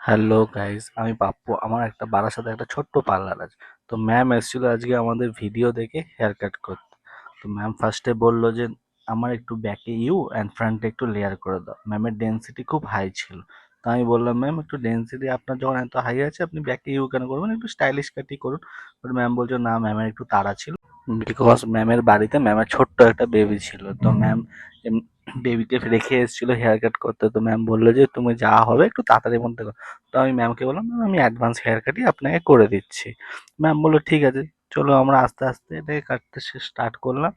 Hello guys, আমি পাপ্পু। আমার একটা বারাসাতে একটা ছোট্ট পার্লার আছে। তো ম্যাম এসেছিল আজকে আমাদের ভিডিও দেখে হেয়ার কাট করতে। তো ম্যাম ফার্স্টে বললো যে আমার একটু ব্যাকে ইউ অ্যান্ড ফ্রন্টে একটু লেয়ার করে দাও। ম্যামের ডেন্সিটি খুব হাই ছিল। তো আমি বললাম, ম্যাম একটু ডেন্সিটি আপনার যখন এত হাই আছে আপনি ব্যাকে ইউ কেন করবেন, একটু স্টাইলিশ কাটই করুন। বাট ম্যাম বলছে না, ম্যামের একটু তাড়া ছিল, বিকজ ম্যামের বাড়িতে ম্যামের ছোট্ট একটা বেবি ছিল। তো ম্যাম বেবিকে রেখে এসেছিল হেয়ার কাট করতে। তো ম্যাম বললো যে তুমি যা হবে একটু তাড়াতাড়ির মধ্যে করো। তো আমি ম্যামকে বললাম, ম্যাম আমি অ্যাডভান্স হেয়ার কাটই আপনাকে করে দিচ্ছি। ম্যাম বললো ঠিক আছে, চলো আমরা আস্তে আস্তে এটাকে কাটতে স্টার্ট করলাম।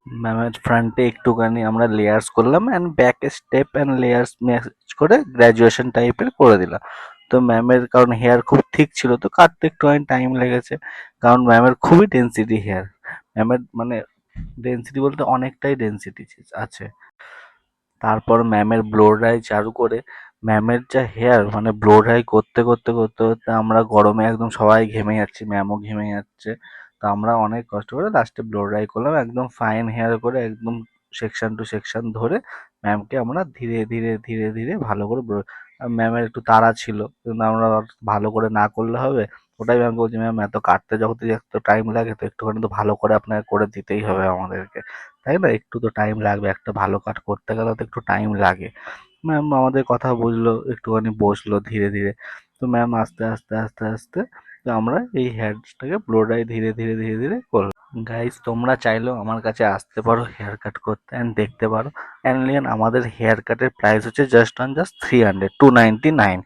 ম্যামের ফ্রন্টে একটুখানি আমরা লেয়ার্স করলাম and back step and layers match করে গ্র্যাজুয়েশন টাইপের করে দিলাম। তো ম্যামের কারণ হেয়ার খুব ঠিক ছিল তো কাটতে একটুখানি টাইম লেগেছে, কারণ ম্যামের খুবই ডেন্সিটি হেয়ার। ম্যামের মানে ডেন্সিটি বলতে অনেকটাই ডেন্সিটি আছে। তারপর ম্যামের ব্লো ড্রাই চালু করে ম্যামের যা হেয়ার মানে ব্লো ড্রাই করতে করতে করতে করতে আমরা গরমে একদম সবাই ঘেমে যাচ্ছি, ম্যামও ঘেমে যাচ্ছে। তো আমরা অনেক কষ্ট করে লাস্টে ব্লো ড্রাই করলাম একদম ফাইন হেয়ার করে, একদম সেকশন টু সেকশন ধরে ম্যামকে আমরা ধীরে ধীরে ধীরে ধীরে ভালো করে ম্যামের একটু তাড়া ছিল, কিন্তু আমরা ভালো করে না করলে হবে। ওটাই ম্যাম বলছি, ম্যাম এত কাটতে যখন এত টাইম লাগে তো একটুখানি তো ভালো করে আপনাকে করে দিতেই হবে আমাদেরকে, তাই না? একটু তো টাইম লাগবে, একটা ভালো কাট করতে গেলে তো একটু টাইম লাগে। ম্যাম আমাদের কথা বুঝলো, একটুখানি বসলো ধীরে ধীরে। তো ম্যাম আস্তে আস্তে আস্তে আস্তে তো আমরা এই হেয়ারটাকে ব্লো ড্রাই ধীরে ধীরে ধীরে ধীরে করলাম। গাইস তোমরা চাইলেও আমার কাছে আসতে পারো হেয়ার কাট করতে অ্যান্ড দেখতে পারো। অ্যান্ড আমাদের হেয়ার কাটের প্রাইস হচ্ছে just 300 299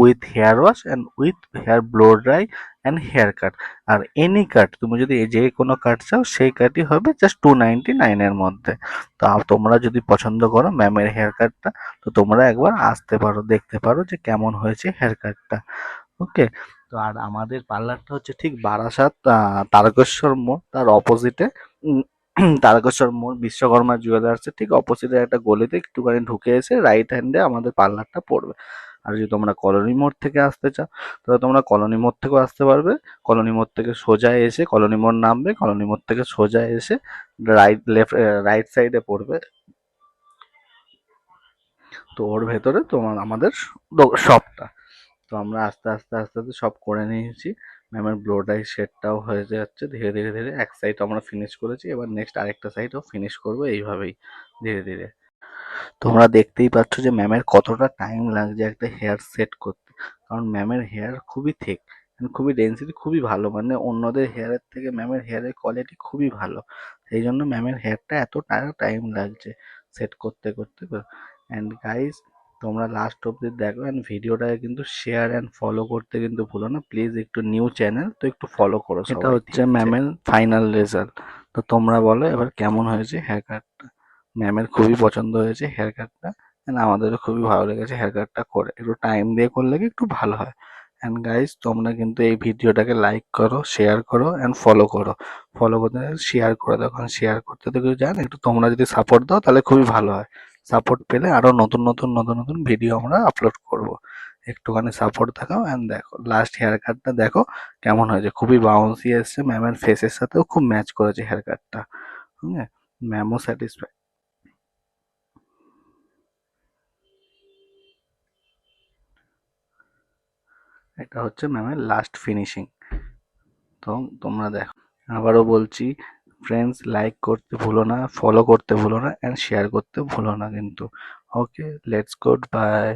with hair wash and with hair blow dry and hair cut. আর এনি কাট তুমি যদি যে কোনো কাট চাও সেই কাটই হবে জাস্ট 299-এর মধ্যে। তো তোমরা যদি পছন্দ করো ম্যামের হেয়ার কাটটা, তো তোমরা একবার আসতে পারো, দেখতে পারো যে কেমন হয়েছে হেয়ার কাটটা। ওকে। তো আর আমাদের পার্লারটা হচ্ছে ঠিক বারাসাত তারকেশ্বর মোড়, তার অপোজিটে তারকেশ্বর মোড় বিশ্বকর্মা জুয়েলার্সের ঠিক অপোজিটে একটা গলিতে একটুখানি ঢুকে এসে রাইট হ্যান্ডে আমাদের পার্লারটা পড়বে। আর যদি তোমরা কলোনি মোড় থেকে আসতে চাও তাহলে তোমরা কলোনি মোড় থেকেও আসতে পারবে। কলোনি মোড় থেকে সোজা এসে কলোনি মোড় নামবে, কলোনি মোড় থেকে সোজা এসে রাইট সাইডে পড়বে। তো ওর ভেতরে তোমার আমাদের শপটা। তো আমরা আস্তে আস্তে আস্তে আস্তে সব করে নিয়েছি। ম্যামের ব্লো ড্রাই শেডটাও হয়ে যাচ্ছে ধীরে ধীরে ধীরে। এক সাইড আমরা ফিনিশ করেছি, এবার নেক্সট আরেকটা সাইডও ফিনিশ করবো এইভাবেই ধীরে ধীরে। তোমরা দেখতেই পাচ্ছ যে ম্যামের কতটা টাইম লাগছে একটা হেয়ার সেট করতে, কারণ ম্যামের হেয়ার খুবই থিক, খুবই ডেন্সিটি খুবই ভালো, মানে অন্যদের হেয়ারের থেকে ম্যামের হেয়ারের কোয়ালিটি খুবই ভালো। সেই জন্য ম্যামের হেয়ারটা এতটা টাইম লাগছে সেট করতে করতে। অ্যান্ড গাইস তোমরা লাস্ট অব্দি দেখো অ্যান্ড ভিডিওটাকে কিন্তু শেয়ার অ্যান্ড ফলো করতে কিন্তু ভুলো না প্লিজ। একটু নিউ চ্যানেল তো একটু ফলো করো সবাই। এটা হচ্ছে ম্যামের ফাইনাল রেজাল্ট। তো তোমরা বলো এবার কেমন হয়েছে হেয়ার কাটটা। ম্যামের খুবই পছন্দ হয়েছে হেয়ার কাটটা, আমাদেরও খুবই ভালো লেগেছে হেয়ার কাটটা করে। একটু টাইম দিয়ে করলে কি একটু ভালো হয়। অ্যান্ড গাইস তোমরা কিন্তু এই ভিডিওটাকে লাইক করো, শেয়ার করো অ্যান্ড ফলো করো। ফলো করতে শেয়ার করে দাও, কারণ শেয়ার করতে তো কেউ জানে, একটু তোমরা যদি সাপোর্ট দাও তাহলে খুবই ভালো হয়। সাপোর্ট পেলে আরো নতুন নতুন নতুন নতুন ভিডিও আমরা আপলোড করব। একটুখানি সাপোর্ট দেখাও অ্যান্ড দেখো লাস্ট হেয়ার কাটটা দেখো কেমন হয়েছে। খুবই বাউন্সি এসছে, ম্যামের ফেসের সাথেও খুব ম্যাচ করেছে হেয়ার কাটটা। হ্যাঁ, ম্যামও স্যাটিসফাই। এটা হচ্ছে ম্যামের লাস্ট ফিনিশিং। তো তোমরা দেখো, আবারও বলছি ফ্রেন্ডস, লাইক করতে ভুলো না, ফলো করতে ভুলো না অ্যান্ড শেয়ার করতে ভুলো না কিন্তু। ওকে, লেটস গুড বাই।